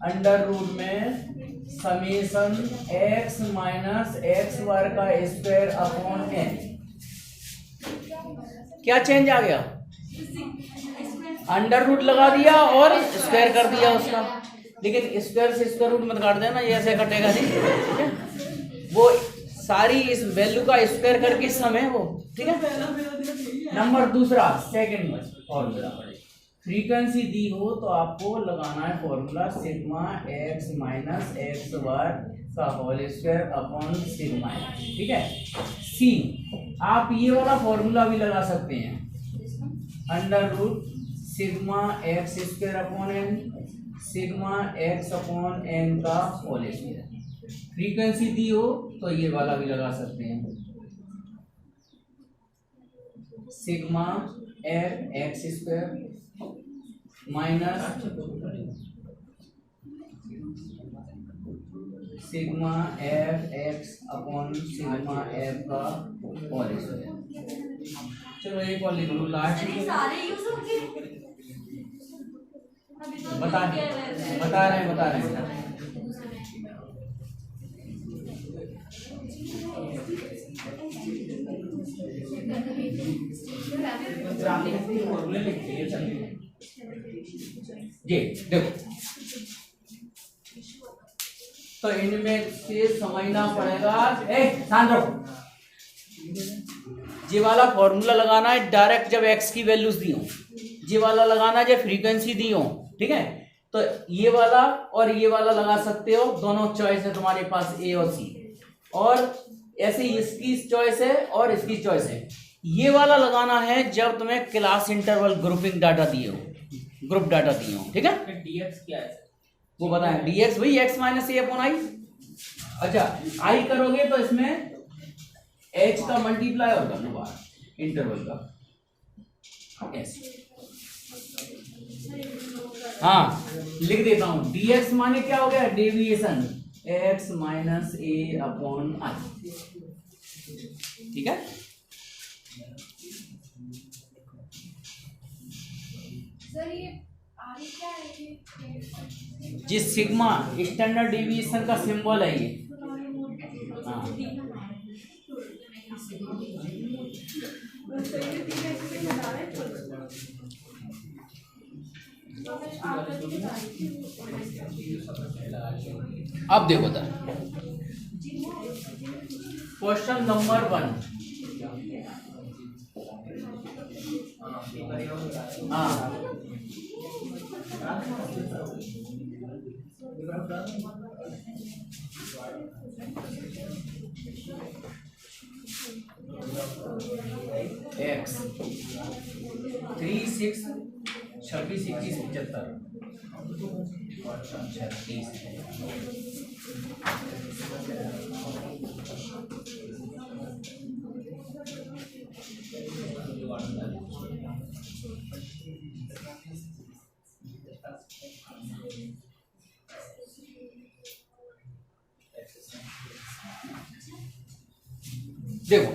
Under root में summation x minus X वर्ग का स्क्वायर अपॉन n। क्या चेंज आ गया? अंडर रूट लगा दिया और स्क्वायर कर दिया उसका, लेकिन स्क्वायर से स्क्वायर रूट मत काट देना, ये ऐसे कटेगा नहीं, ठीक है? वो सारी इस वैल्यू का स्क्वायर करके सम है वो, ठीक है? नंबर दूसरा, सेकंड फॉर्मूला, फ्रीक्वेंसी दी हो तो आपको लगाना है formula sigma x minus X वर्ग का होल स्क्वायर अपॉन सिग्मा, ठीक है? सी, आप ये वाला फॉर्मूला भी लगा सकते हैं, under root sigma X square upon N, sigma X upon N का होल स्क्वायर। फ्रीक्वेंसी दी हो तो ये वाला भी लगा सकते हैं, sigma F X square minus sigma F X upon sigma F का होल स्क्वायर। चलो एक और लिख लो लास्ट, बता रहे हैं जी। देखो तो इनमें से समझना पड़ेगा, शांत रहो, ये वाला फॉर्मूला लगाना है डायरेक्ट जब एक्स की वैल्यूज दी हो, ये वाला लगाना है जब फ्रीक्वेंसी दी हो, ठीक है? तो ये वाला और ये वाला लगा सकते हो, दोनों चॉइस है तुम्हारे पास ए और सी, और ऐसे इसकी चॉइस है और इसकी चॉइस है। ये वाला लगाना है जब तुम्हें क्लास इंटरवल ग्रुपिंग डाटा दिए हो, ग्रुप डाटा दिए हो, ठीक है? डीएक्स क्या है वो बताएं, डीएक्स वही x minus A upon I. अच्छा, आई करोगे तो इसमें एच का मल्टीप्लाई होगा दोबारा इंटरवल का, ऐसे। हाँ लिख देता हूं, डीएक्स माने क्या हो गया? Deviation x minus A upon I, ठीक है? सर ये आगे क्या है? जिस सिग्मा स्टैंडर्ड डेविएशन का सिंबल है ये, हाँ अब देखो सर, क्वेश्चन नंबर 1, हाँ एक्स 3 6 26 21 75 देखो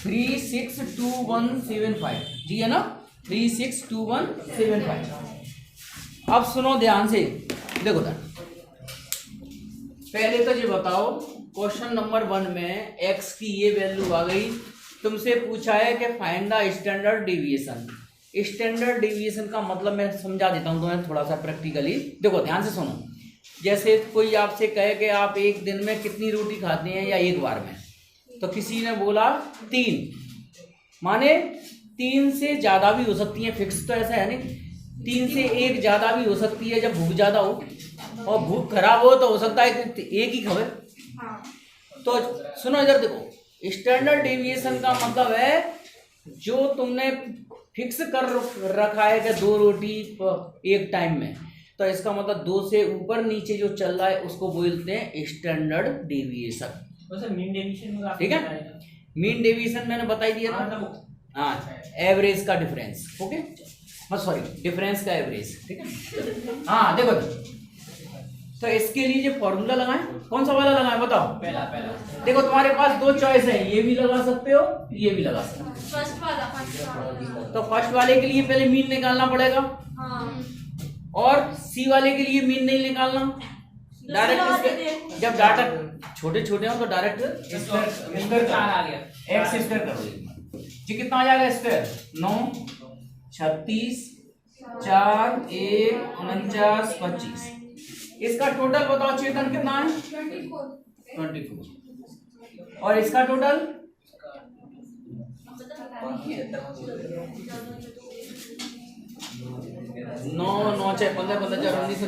362175 जी है ना, 362175। अब सुनो ध्यान से, देखो सर पहले तो ये बताओ, क्वेश्चन नंबर 1 में x की ये वैल्यू आ गई, तुमसे पूछा है कि find the standard deviation. Standard deviation का मतलब मैं समझा देता हूं तुम्हें थोड़ा सा प्रैक्टिकली। देखो ध्यान से सुनो, जैसे कोई आपसे कहे कि आप एक दिन में कितनी रोटी खाते हैं या एक बार में, तो किसी ने बोला 3, माने 3 से ज्यादा भी हो सकती है, फिक्स तो ऐसा है नहीं, 3 से 1 ज्यादा भी हो सकती है जब भूख ज्यादा हो, और भूख खराब हो तो हो सकता है कि एक ही खावे। तो सुनो इधर देखो, स्टैंडर्ड डेविएशन का मतलब है जो तुमने फिक्स कर रखा है कि 2 रोटी एक टाइम में, तो इसका मतलब 2 से ऊपर नीचे जो चल रहा है उसको बोलते हैं स्टैंडर्ड डेविएशन, मीन डेविएशन, ठीक है? मीन डेविएशन मैंने बताई दिया था, हाँ एवरेज का डिफरेंस, ओके, सॉरी डिफरेंस का एवरेज, ठीक है? हाँ देखो तो इसके लिए जो फॉर्मूला लगाएं, कौन सा वाला लगाएं बताओ? पहला देखो तुम्हारे पास 2 चॉइस है, ये भी लगा सकते हो, ये भी लगा सकते हो। फर्स्ट वाला तो फर्स्ट वाले के लिए पहले मीन निकालना पड़ेगा, हाँ और सी वाले के लिए मीन नहीं निकालना, डायरेक्ट जब डाटा छोटे छोटे हो तो डायरेक्ट स्क्वायर आ गया, एक्स स्क्वायर करोगे जी। कितना आ जाएगा स्क्वायर? 9 36 4 1 49 25। इसका टोटल बताओ चेतन कितना है? 24। और इसका टोटल 9 9 6 15 15 4 19 19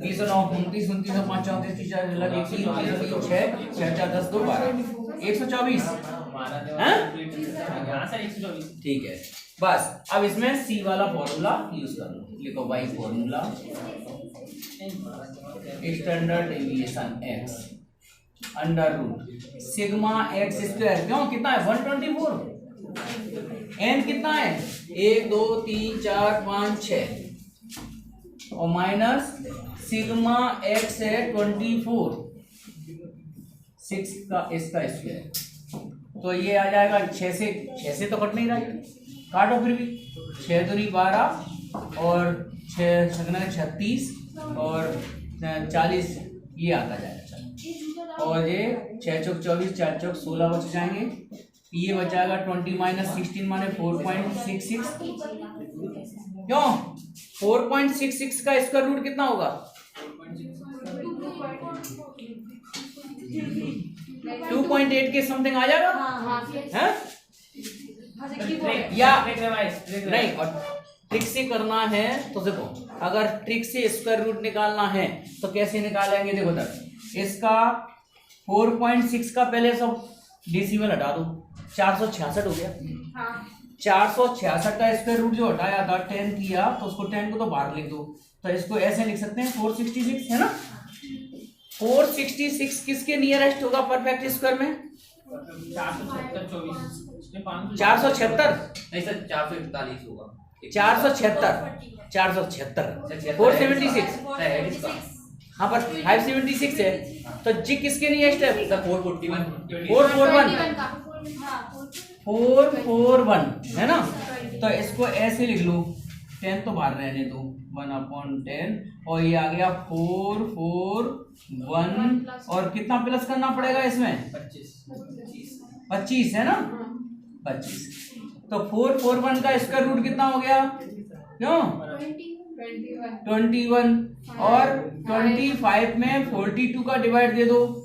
20 9 29 29 5 34 30 40 1 3 3 6 6 4 10 2 12 124 हैं? आंसर 124। ठीक है बस। अब इसमें सी वाला फॉर्मूला यूज कर लो, लिखो by formula standard deviation X under root sigma X square. क्यों कितना है? 124। एन कितना है? 1 2 3 4 5 6 और माइनस सिग्मा एक्स है 24 6 का इसका स्क्वायर। तो ये आ जाएगा 6 से तो कट नहीं रहा, काटो फिर भी। 6 दूनी 12 और 6 छगना 36 और 40 ये आता जाएगा। और ये 6 चौक 24 4 चौक 16 बच जाएंगे। ये बचाएगा 20 माइनस 16 माने 4.66। क्यों 4.66 का स्क्वायर रूट कितना होगा? 2.8 के समथिंग आ जाएगा हैं? या नहीं, और ट्रिक से करना है तो देखो, अगर ट्रिक से स्क्वायर रूट निकालना है तो कैसे निकालेंगे? देखो तक इसका 4.6 का पहले सब डेसिमल हटा दो, 466 हो गया। 466 का स्क्वायर रूट जो हटाया था 10 किया तो उसको 10 को तो बाहर लिख दो, तो इसको ऐसे लिख सकते हैं 466 है ना। 466 किसके नियरेस्ट होगा परफेक्ट स्क्वायर में? 476 नहीं सर 441 होगा। 476 476 हाँ पर 576 है तो जी किसके नियरेस्ट है? 441 है ना। तो इसको ऐसे लिख लो, 10 तो बाहर रहने दो, 1/10 और ये आ गया 441 और कितना प्लस करना पड़ेगा इसमें? 25 है ना, 25। तो 441 का स्क्वायर रूट कितना हो गया? क्यों 21 और 25 में 42 का डिवाइड दे दो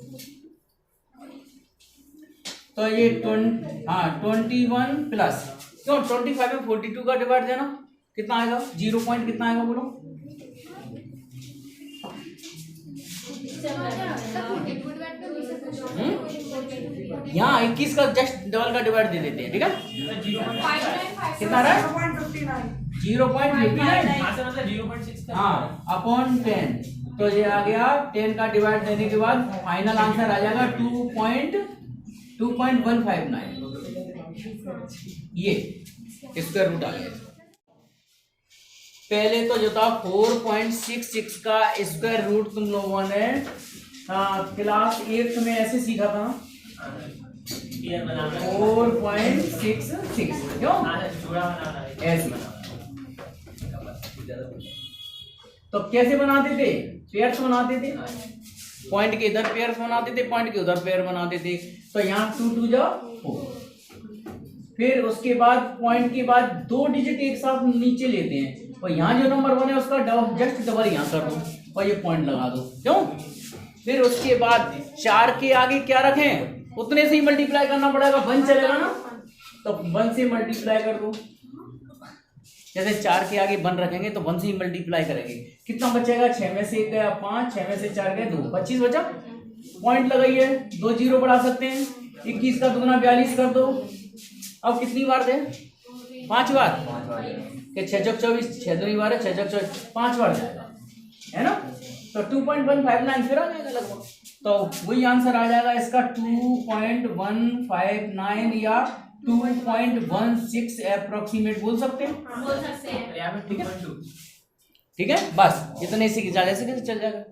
तो ये 21 प्लस क्यों 25 में 42 का डिवाइड देना कितना आएगा? 0 पॉइंट कितना आएगा बोलो? यहाँ 21 का जस्ट डबल का डिवाइड दे देते हैं, ठीक है? कितना रहा? 0.59 हाँ अपॉन 10 तो ये आ गया 10 का डिवाइड देने के बाद फाइनल आंसर आ जाएगा 2.159। ये स्क्वायर रूट आ गया। पहले तो जो था 4.66 का स्क्वायर रूट तुम लोगों ने क्लास 8 में ऐसे सीखा था 4.66 क्यों ऐसे। तो कैसे बनाते थे? पेयर्स बनाते थे, पॉइंट के इधर पेयर्स बनाते थे, पॉइंट के उधर पेयर बनाते थे। तो यहाँ 2 2 जा 4, फिर उसके बाद पॉइंट के बाद 2 डिजिट एक साथ नीचे लेते हैं और यहाँ जो नंबर बने उसका जस्ट डबल यहाँ कर दो और ये पॉइंट लगा दो क्यों। फिर उसके बाद 4 के आगे क्या रखें? उतने से ही मल्टीप्लाई करना पड़ेगा, 1 चलेगा ना तो 1 से मल्टीप्लाई कर दो। जैसे 4 के आगे 1 रखेंगे तो 1 से ही मल्टीप्लाई करेंगे, कितना बचेगा? 6 में से 1 गया 5, 6 में से 4 गए 2, 25 बचा। पॉइंट लगाइए, 2 जीरो बढ़ा सकते हैं, 21 का दुगना 42 कर दो। अब कितनी बार दे? 5 बार। 6 चौक 24, 6 दूनी 12, 6 चौक 24, 5 बार जाएगा है ना। तो 2.159 फिर आ जाएगा लगभग, तो वही आंसर आ जाएगा इसका 2.159 या 2.16 अप्रोक्सीमेट बोल सकते हैं। ठीक है बस इतने से कैसे चल जाएगा।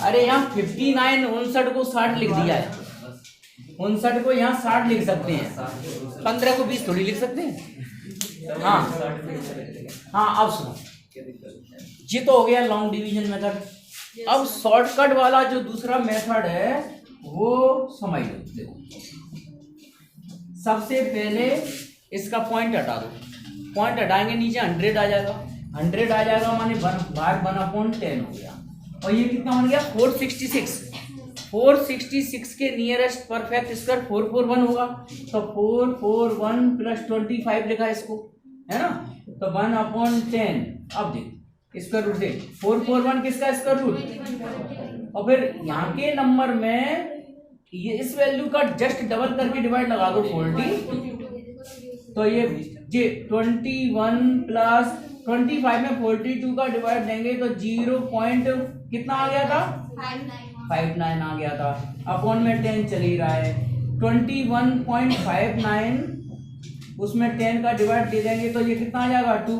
अरे यहाँ 59 59 को 60 लिख दिया है, 59 को यहाँ 60 लिख सकते हैं, 15 को 20 थोड़ी लिख सकते हैं। हाँ हाँ, अब सुनो, ये तो हो गया लॉन्ग डिवीजन मेथड। अब शॉर्टकट वाला जो दूसरा मेथड है वो समझ लो। देखो, सबसे पहले इसका पॉइंट हटा दो, पॉइंट हटाएंगे नीचे 100 आ जाएगा, 100 आ जाएगा माने भाग 1/10 हो गया, और ये कितना बन गया 466। 466 के नियरेस्ट परफेक्ट स्क्वायर 441 होगा, तो 441 प्लस 25 लिखा है इसको, है ना, तो 1/10। अब देख स्क्वायर रूट से 441 किसका स्क्वायर रूट, और फिर यहाँ के नंबर में ये इस वैल्यू का जस्ट डबल करके डिवाइड लगा दो 40, तो ये 21 प्लस 25 में 42 का डिवाइड देंगे तो 0 पॉइंट कितना आ गया था 59 आ गया था, अपॉन में 10 चल ही रहा है, 21.59 उसमें 10 का डिवाइड दे देंगे तो ये कितना आ जाएगा 2.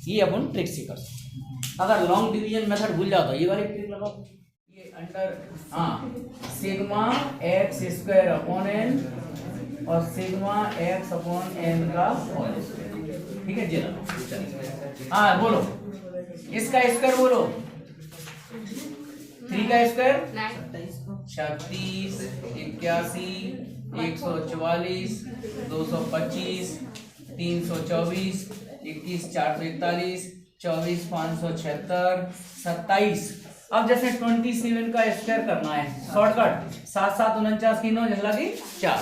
ये अपन ट्रिक से कर सकते। अगर लॉन्ग डिवीजन मेथड भूल जाओ तो ये वाली ट्रिक लगाओ, ये under sigma X square upon N और सिग्मा एक्स अपॉन एन का होल स्क्वायर, ठीक है जी लगाओ। हाँ बोलो, इसका स्क्वायर बोलो, 3 का स्क्वायर 36, 81, 144, 225, 324, 21, 441, 24, 576, 27। अब जैसे 27 का स्क्वायर करना है शॉर्टकट, 7 7 49 की 9 झल्ला की 4,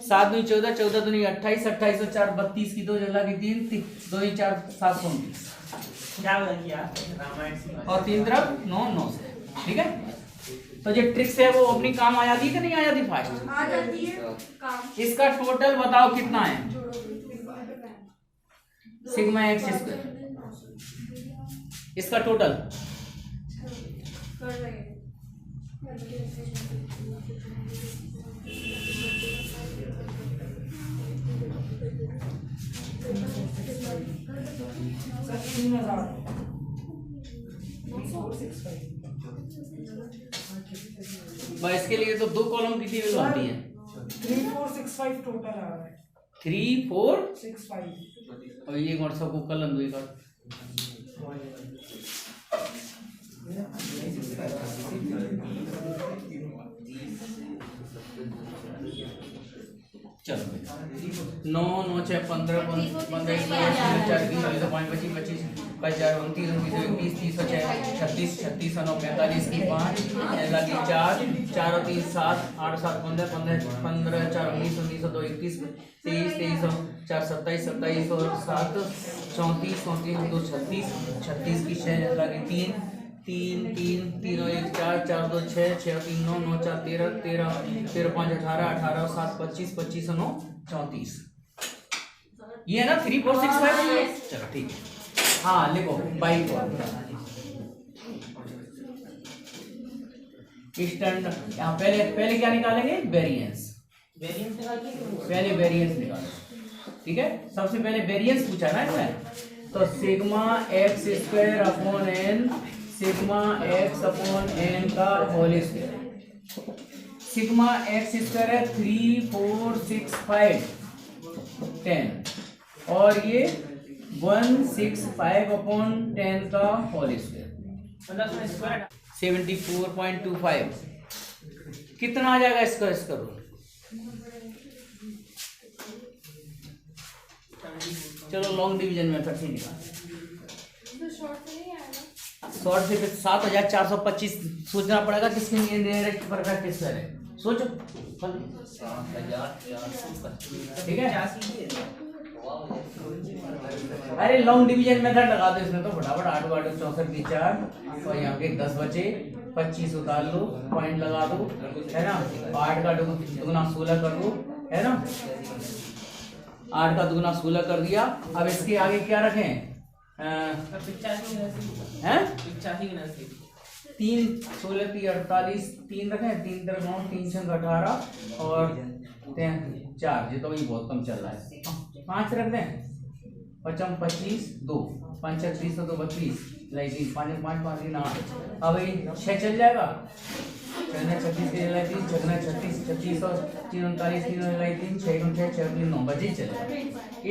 7 2 14, 14 2 28, 28 और 4 32 की 2 झल्ला की 3, 2 4 729 और 3 तरफ 9 9 से, ठीक है। तो जो ट्रिक्स है वो अपनी काम आ जाती है कि नहीं आ जाती, फास्ट आ जाती है काम। इसका टोटल बताओ कितना है, सिग्मा एक्स स्क्वायर, इसका टोटल कर रहे हैं। इसके लिए तो 2 कॉलम की टेबल बनती है, 3465 टोटल आ रहा है, 3465 और ये व्हाट्सएप को कलम दो कर चलो 9 9 6 15 15 4 5 25 25 4 29 29 30 36 36 9 45 की 5 लगी 4 4 और 3 7 8 7 15 15 15 4 19 19 2 21 23 23 4 27 27 और 7 34 34 2 36 36 की 6 लगी 3 3 3 3 और 1 4 4 2 6 6 3 9 9 4 13 13 13 5 18 18 और 7 25 25 9 34, ये है ना 3465। चलो ठीक है, हाँ लिखो बाई स्टैंडर्ड। यहाँ पहले क्या निकालेंगे, वेरिएंस, पहले वेरिएंस निकालो, ठीक है। सबसे पहले वेरिएंस पूछा ना इसमें, तो sigma X square upon N, sigma X upon N का whole square, sigma X square है 3 4 6 5 10 और ये 165 अपॉन 10 का होल स्क्वायर 74.25 कितना आ जाएगा इसका, इसका रूट चलो लॉन्ग डिवीजन मेथड से निकाल, तो शॉर्ट से नहीं आएगा, शॉर्ट से 7425 सोचना पड़ेगा किसके लिए नियरेस्ट परफेक्ट स्क्वायर है, सोचो, ठीक है। अरे लॉन्ग डिवीजन मेथड लगा दो इसमें, तो फटाफट 8 8 64 की 4 और यहाँ के 10 बचे, 25 उतार लो, पॉइंट लगा दो, है ना, 8 का दुगुना 16 कर दो, है ना, 8 का दुगुना 16 कर दिया। अब इसके आगे क्या रखें, 3 16 की 48, 3 रखें, 3 तरफ 9 3 6 18 और 4, ये तो वही बहुत कम चल रहा है, 5 रख दें, 55 25 2 5 30 2 32 5 5 5 8, अब 6 चल जाएगा, छगना 36 3 लाई 3 छगना 36 36 और 3 39 3 लाई 3 6 6 6 3 9 बजे चले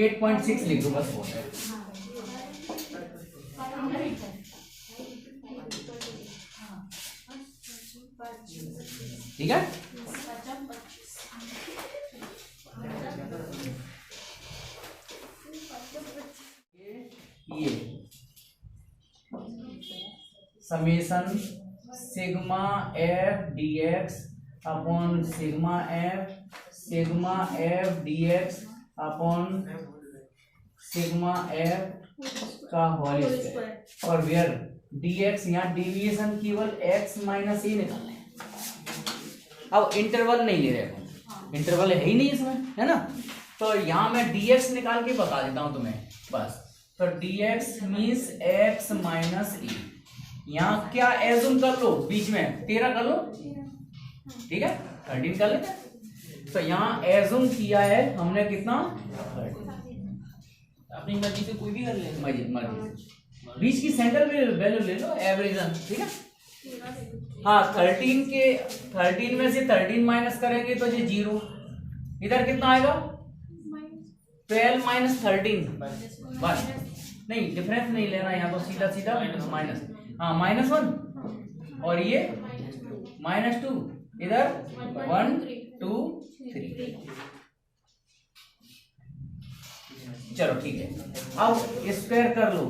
8.6 लिख दो बस हो गया। ठीक है ये summation sigma F D x upon sigma F D x upon sigma F का होल स्क्वायर और वेयर डी एक्स यहाँ डेविएशन केवल एक्स माइनस ए निकालना है। अब इंटरवल नहीं ले रहे अपन, इंटरवल है ही नहीं इसमें, है ना। तो यहाँ मैं dx निकाल के बता देता हूँ तुम्हें बस। तो dx मीन्स x माइनस ए। यहाँ क्या एज्यूम कर लो बीच में 13 कर लो, ठीक है 13 कर लेते। तो यहाँ एज्यूम किया है हमने कितना 13, अपनी मर्जी से कोई भी कर ले। मर्जी बीच की सेंटर वैल्यू ले लो एवरेजन, ठीक है। हाँ 13 में से 13 माइनस करेंगे तो ये 0, इधर कितना आएगा 12 माइनस 13 1, नहीं डिफरेंस नहीं लेना यहाँ तो सीधा सीधा माइनस, हाँ -1 और ये -2, इधर 1 2 3। चलो ठीक है, अब स्क्वायर कर लो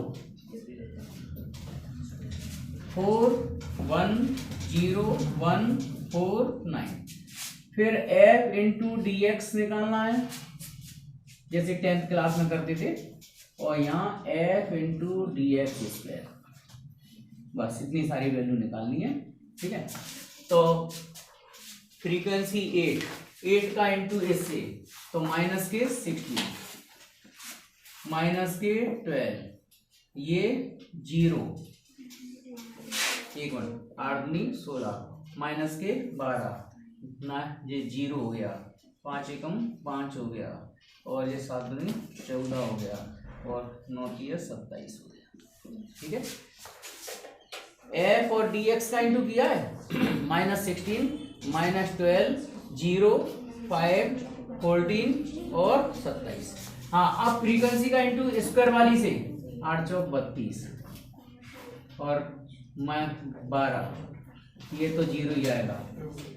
4 1 0 1 4 9, फिर f इंटू डी एक्स निकालना है जैसे 10th क्लास में करते थे, और यहाँ f into D x square, बस इतनी सारी वैल्यू निकालनी है, ठीक है। तो फ्रीक्वेंसी 8 का इंटू इससे तो माइनस के 16 माइनस के 12, ये 0 1 8 16 माइनस के 12 ना, ये 0 हो गया, 5 एकम 5 हो गया, और ये 7 दूनी 14 हो गया, और 9 तिया 27 हो गया, ठीक है। f और dx का इंटू किया है -16 -12 0 5 14 और 27। हाँ अब फ्रीक्वेंसी का इंटू स्क्वायर वाली से 8 चौक 32 और 12, ये तो 0 ही आएगा,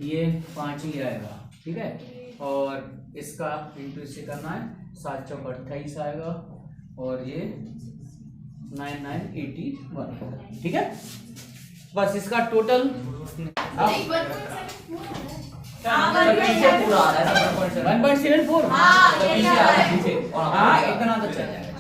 ये 5 ही आएगा, ठीक है। और इसका इंटू इससे करना है 7 चौक 28 आएगा, और ये 9 9 81, ठीक है। बस इसका टोटल पूरा आ रहा है 1.74, हाँ इतना तो चल जाएगा।